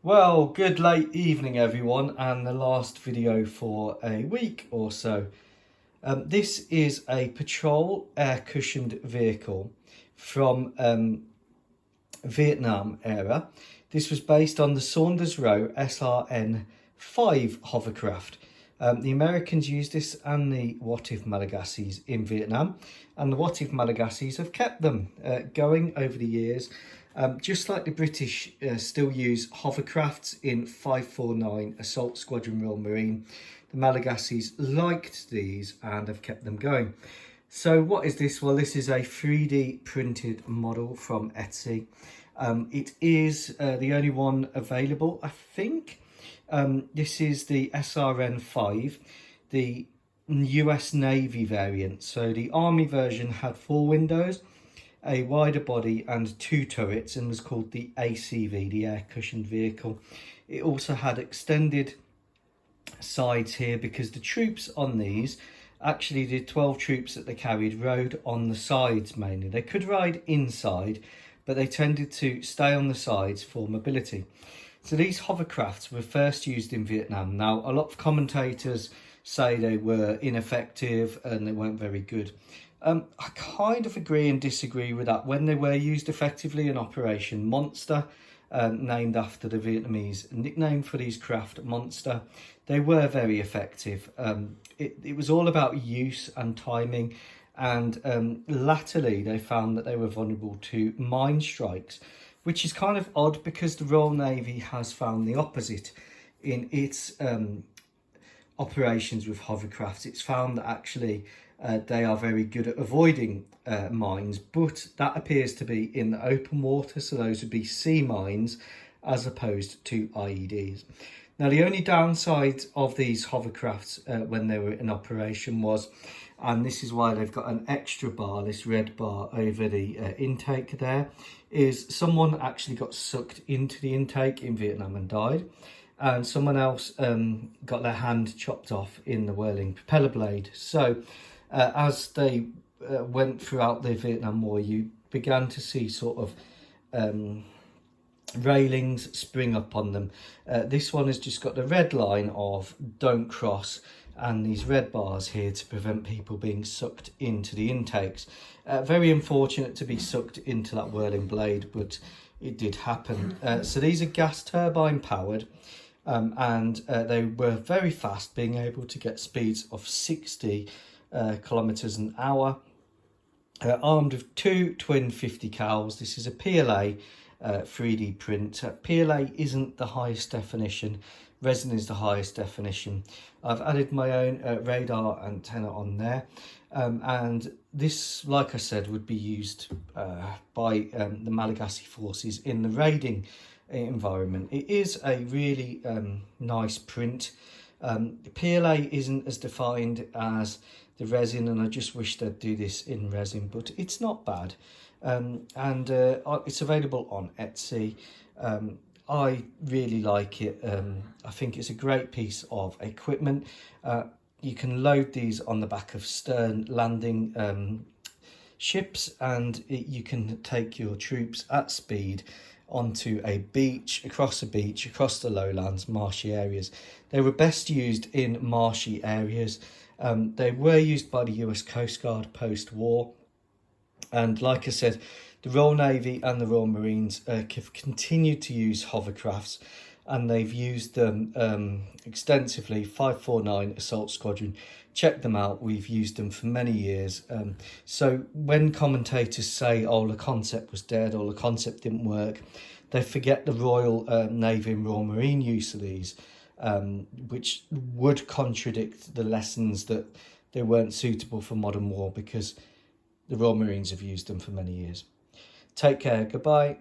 Well, good late evening everyone, and the last video for a week or so. This is a patrol air cushioned vehicle from Vietnam era. This was based on the Saunders Row SRN 5 hovercraft. The Americans used this and the What If Malagasys in Vietnam, and the What If Malagasys have kept them going over the years. Just like the British still use hovercrafts in 549 Assault Squadron Royal Marine, the Malagasys liked these and have kept them going. So what is this? Well, this is a 3D printed model from Etsy. It is the only one available, I think. This is the SRN 5, the US Navy variant. So the Army version had 4 windows, a wider body and 2 turrets, and was called the ACV, the air cushioned vehicle. It also had extended sides here because the troops on these, actually the 12 troops that they carried, rode on the sides mainly. They could ride inside, but they tended to stay on the sides for mobility. So these hovercrafts were first used in Vietnam. Now, a lot of commentators say they were ineffective and they weren't very good. I kind of agree and disagree with that. When they were used effectively in Operation Monster, named after the Vietnamese nickname for these craft, Monster, they were very effective. It was all about use and timing, and latterly they found that they were vulnerable to mine strikes, which is kind of odd because the Royal Navy has found the opposite in its operations with hovercrafts. It's found that actually they are very good at avoiding mines, but that appears to be in the open water, so those would be sea mines as opposed to IEDs. Now, the only downside of these hovercrafts when they were in operation was, and this is why they've got an extra bar, this red bar over the intake there, is someone actually got sucked into the intake in Vietnam and died, and someone else got their hand chopped off in the whirling propeller blade. So as they went throughout the Vietnam War, you began to see sort of railings spring up on them. This one has just got the red line of don't cross and these red bars here to prevent people being sucked into the intakes. Very unfortunate to be sucked into that whirling blade, but it did happen. So these are gas turbine powered, and they were very fast, being able to get speeds of 60 kilometers an hour, armed with 2 twin 50 cals. This is a PLA 3D print. PLA isn't the highest definition, resin is the highest definition. I've added my own radar antenna on there, and this, like I said, would be used by the Malagasy forces in the raiding environment. It is a really nice print. PLA isn't as defined as the resin, and I just wish they'd do this in resin, but it's not bad. And it's available on Etsy. I really like it. I think it's a great piece of equipment. You can load these on the back of stern landing ships, and you can take your troops at speed onto a beach, across the lowlands, marshy areas. They were best used in marshy areas. They were used by the US Coast Guard post-war. And like I said, the Royal Navy and the Royal Marines have continued to use hovercrafts, and they've used them extensively. 549 Assault Squadron, check them out. We've used them for many years. So when commentators say, oh, the concept was dead or the concept didn't work, they forget the Royal Navy and Royal Marine use of these, which would contradict the lessons that they weren't suitable for modern war, because the Royal Marines have used them for many years. Take care. Goodbye.